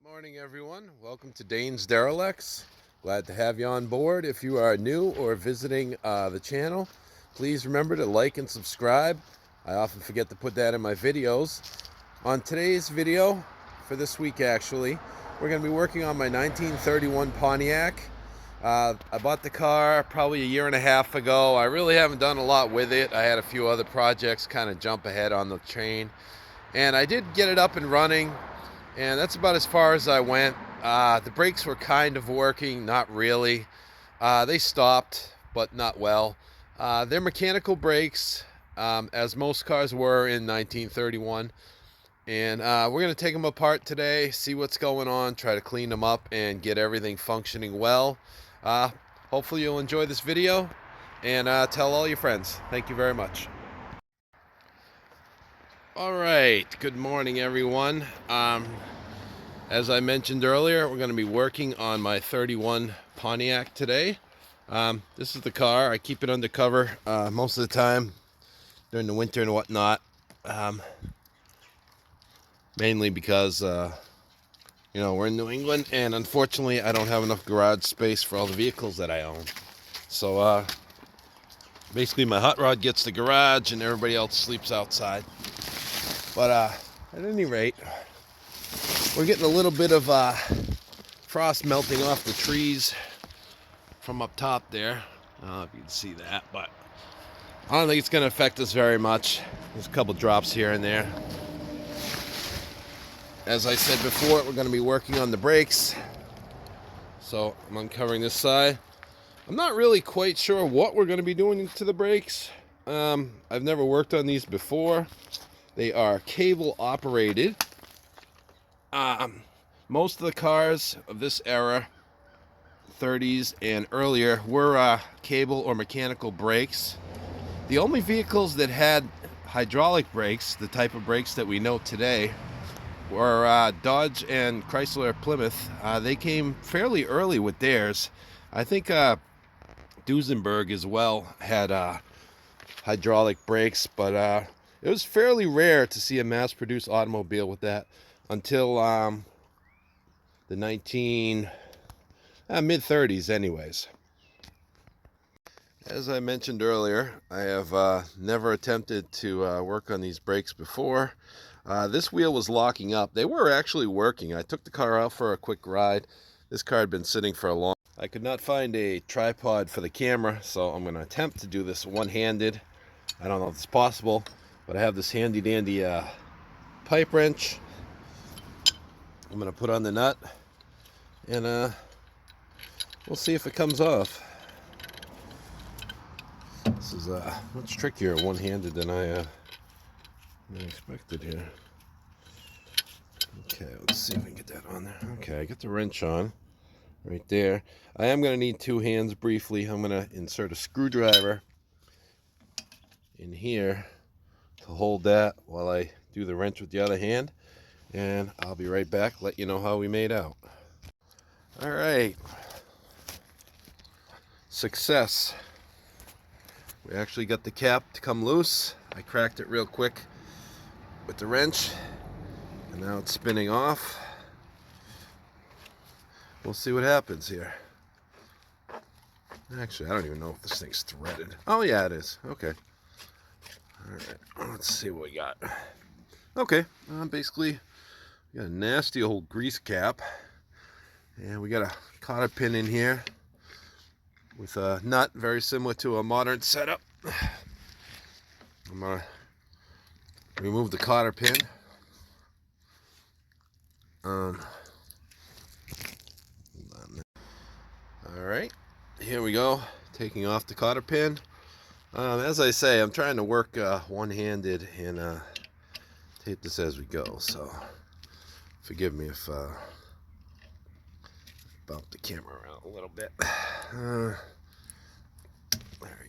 Morning, everyone. Welcome to Dane's Derelicts. Glad to have you on board. If you are new or visiting the channel, please remember to like and subscribe. I often forget to put that in my videos. On today's video, for this week actually, we're going to be working on my 1931 Pontiac. I bought the car probably a year and a half ago. I really haven't done a lot with it. I had a few other projects kind of jump ahead on the train. And I did get it up and running. And that's about as far as I went. The brakes were kind of working, not really. They stopped, but not well. They're mechanical brakes, as most cars were in 1931. And we're going to take them apart today, see what's going on, try to clean them up, and get everything functioning well. Hopefully you'll enjoy this video, and tell all your friends. Thank you very much. All right, good morning, everyone. As I mentioned earlier, we're going to be working on my 31 Pontiac today. This is the car. I keep it undercover most of the time during the winter and whatnot. Mainly because, we're in New England, and unfortunately I don't have enough garage space for all the vehicles that I own. So basically my hot rod gets the garage and everybody else sleeps outside. But at any rate, we're getting a little bit of frost melting off the trees from up top there. I don't know if you can see that, but I don't think it's going to affect us very much. There's a couple drops here and there. As I said before, we're going to be working on the brakes. So I'm uncovering this side. I'm not really quite sure what we're going to be doing to the brakes. I've never worked on these before. They are cable operated. Most of the cars of this era, 30s and earlier, were cable or mechanical brakes. The only vehicles that had hydraulic brakes, the type of brakes that we know today, were Dodge and Chrysler Plymouth. They came fairly early with theirs. I think Duesenberg as well had hydraulic brakes, but it was fairly rare to see a mass-produced automobile with that until the mid-30s anyways. As I mentioned earlier, I have never attempted to work on these brakes before. This wheel was locking up. They were actually working. I took the car out for a quick ride. This car had been sitting for a long time. I could not find a tripod for the camera, so I'm going to attempt to do this one-handed. I don't know if it's possible, but I have this handy-dandy pipe wrench. I'm going to put on the nut, and we'll see if it comes off. This is much trickier one-handed than I expected here. Okay, let's see if we can get that on there. Okay, I got the wrench on right there. I am going to need two hands briefly. I'm going to insert a screwdriver in here to hold that while I do the wrench with the other hand. And I'll be right back, let you know how we made out. All right. Success. We actually got the cap to come loose. I cracked it real quick with the wrench, and now it's spinning off. We'll see what happens here. Actually, I don't even know if this thing's threaded. Oh yeah, it is. Okay. All right, let's see what we got. Okay, basically we got a nasty old grease cap, and we got a cotter pin in here with a nut very similar to a modern setup. I'm gonna remove the cotter pin. Alright, here we go, taking off the cotter pin. As I say, I'm trying to work one-handed and tape this as we go, so forgive me if I bump the camera around a little bit.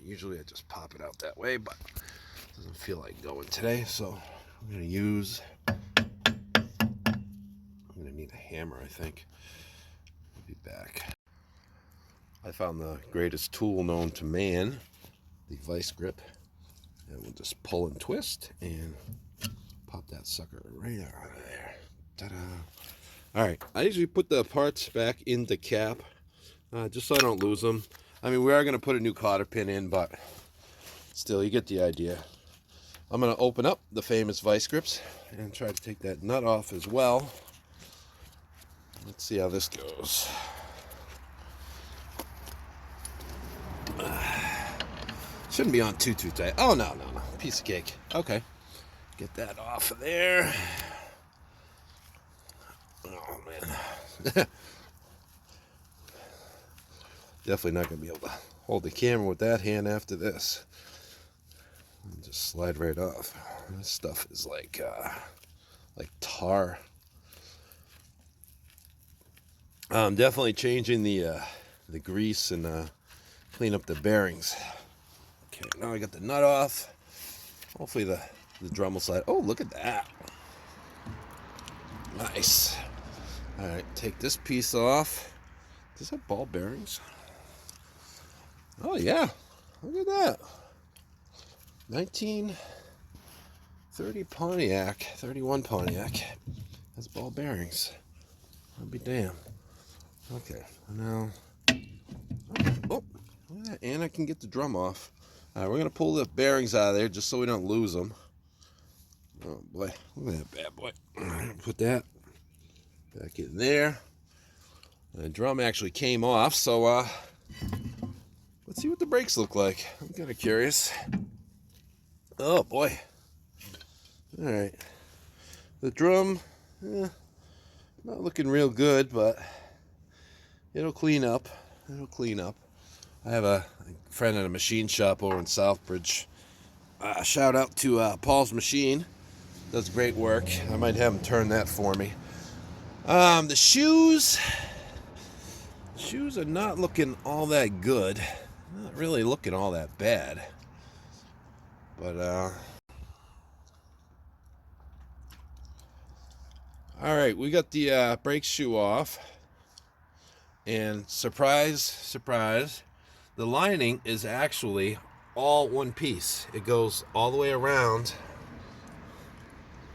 Usually I just pop it out that way, but it doesn't feel like going today, so I'm going to use... I'm going to need a hammer, I think. I'll be back. I found the greatest tool known to man, the vice grip. And we'll just pull and twist and pop that sucker right out of there. Ta-da! Alright, I usually put the parts back in the cap, just so I don't lose them. I mean, we are going to put a new cotter pin in, but still, you get the idea. I'm going to open up the famous vice grips and try to take that nut off as well. Let's see how this goes. Shouldn't be on too tight. Oh, no. Piece of cake. Okay. Get that off of there. Oh, man. Definitely not going to be able to hold the camera with that hand after this. Just slide right off. This stuff is like tar. I'm definitely changing the grease and clean up the bearings. Okay, now I got the nut off. Hopefully the drum will slide. Oh, look at that. Nice. All right, take this piece off. Does that have ball bearings? Oh, yeah. Look at that. 1930 Pontiac, 31 Pontiac. Has ball bearings. I'll be damned. Okay, now. Oh, look at that. And I can get the drum off. All right, we're going to pull the bearings out of there just so we don't lose them. Oh, boy. Look at that bad boy. Put that back in there. The drum actually came off, so let's see what the brakes look like. I'm kind of curious. Oh, boy. All right. The drum, not looking real good, but it'll clean up. I have a friend at a machine shop over in Southbridge. Shout out to Paul's Machine. Does great work. I might have him turn that for me. The shoes are not looking all that good. Not really looking all that bad. But, alright, we got the brake shoe off. And surprise, surprise, the lining is actually all one piece. It goes all the way around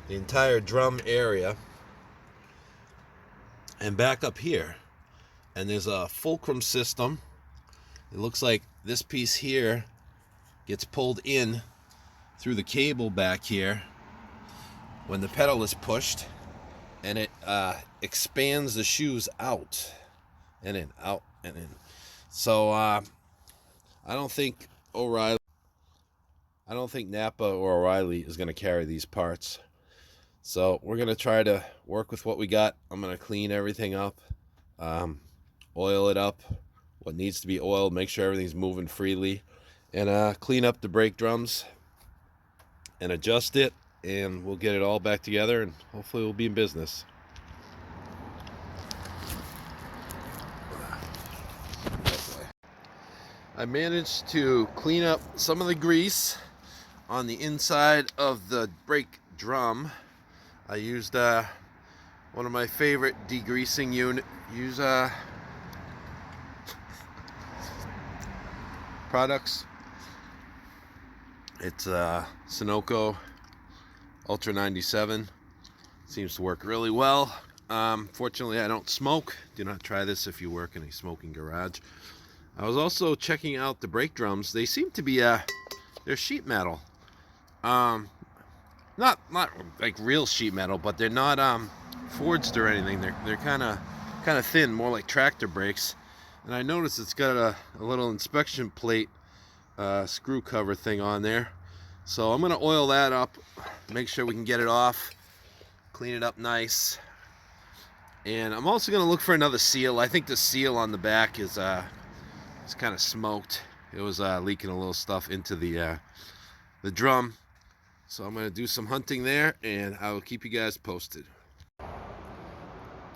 the entire drum area and back up here. And there's a fulcrum system. It looks like this piece here gets pulled in through the cable back here when the pedal is pushed, and it expands the shoes out and in, out and in. So I don't think Napa or O'Reilly is going to carry these parts. So we're going to try to work with what we got. I'm going to clean everything up, oil it up, what needs to be oiled, make sure everything's moving freely, and clean up the brake drums and adjust it, and we'll get it all back together, and hopefully we'll be in business. I managed to clean up some of the grease on the inside of the brake drum. I used one of my favorite degreasing products. It's Sunoco Ultra 97. Seems to work really well. Fortunately, I don't smoke. Do not try this if you work in a smoking garage. I was also checking out the brake drums. They seem to be they're sheet metal. Not like real sheet metal, but they're not forged or anything. They're kind of thin, more like tractor brakes. And I noticed it's got a little inspection plate screw cover thing on there. So I'm gonna oil that up, make sure we can get it off, clean it up nice. And I'm also gonna look for another seal. I think the seal on the back is kind of smoked. It was leaking a little stuff into the drum. So I'm gonna do some hunting there, and I will keep you guys posted.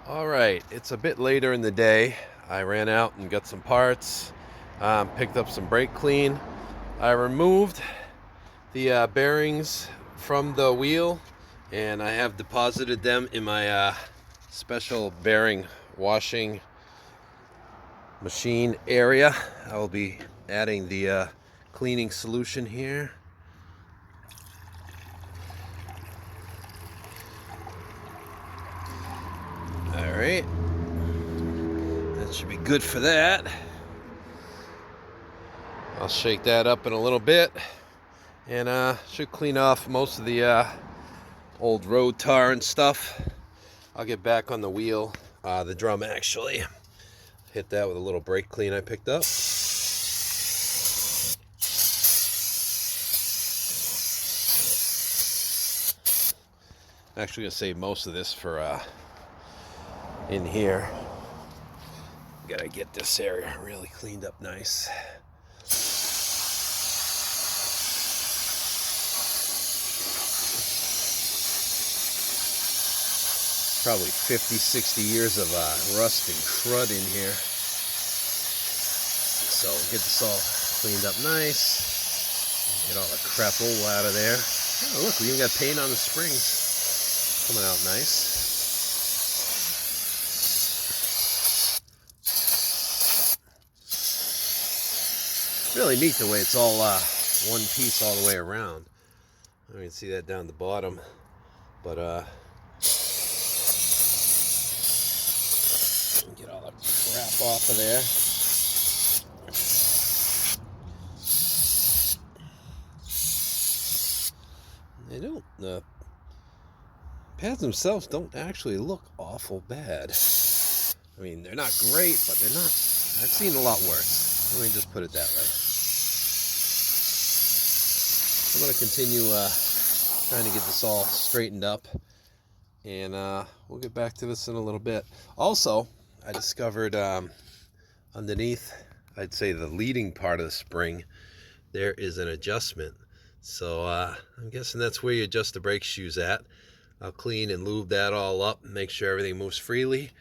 All right, it's a bit later in the day. I ran out and got some parts, picked up some brake clean. I removed the bearings from the wheel, and I have deposited them in my special bearing washing machine area. I will be adding the cleaning solution here. All Should be good for that. I'll shake that up in a little bit, and should clean off most of the old road tar and stuff. I'll get back on the wheel, the drum actually. Hit that with a little brake clean I picked up. I'm actually gonna save most of this for in here. Gotta get this area really cleaned up nice. Probably 50, 60 years of rust and crud in here. So get this all cleaned up nice. Get all the crap oil out of there. Oh, look, we even got paint on the springs. Coming out nice. Really neat the way it's all one piece all the way around. I can see that down the bottom, but get all the crap off of there. They don't. The pads themselves don't actually look awful bad. I mean, they're not great, but they're not. I've seen a lot worse. Let me just put it that way. I'm going to continue trying to get this all straightened up, and we'll get back to this in a little bit. Also, I discovered underneath, I'd say the leading part of the spring, there is an adjustment. So I'm guessing that's where you adjust the brake shoes at. I'll clean and lube that all up and make sure everything moves freely,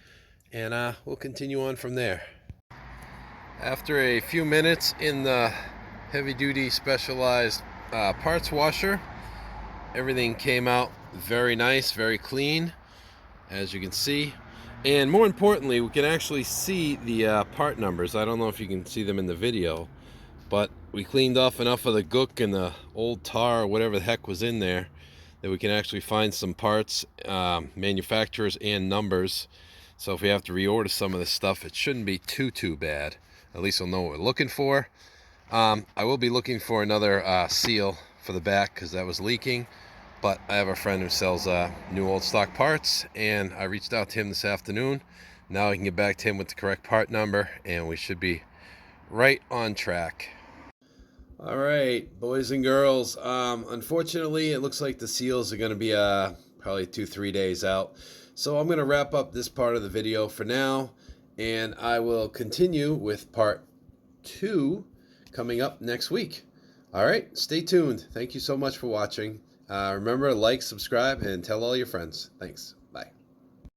and we'll continue on from there. After a few minutes in the heavy-duty specialized parts washer, everything came out very nice, very clean, as you can see. And more importantly, we can actually see the part numbers. I don't know if you can see them in the video, but we cleaned off enough of the gook and the old tar or whatever the heck was in there that we can actually find some parts, manufacturers and numbers. So if we have to reorder some of this stuff, it shouldn't be too bad. At least we'll know what we're looking for. I will be looking for another seal for the back because that was leaking. But I have a friend who sells new old stock parts, and I reached out to him this afternoon. Now I can get back to him with the correct part number, and we should be right on track. All right, boys and girls. Unfortunately, it looks like the seals are going to be probably 2-3 days out. So I'm going to wrap up this part of the video for now, and I will continue with part 2 coming up next week. All right, stay tuned. Thank you so much for watching. Remember to like, subscribe, and tell all your friends. Thanks.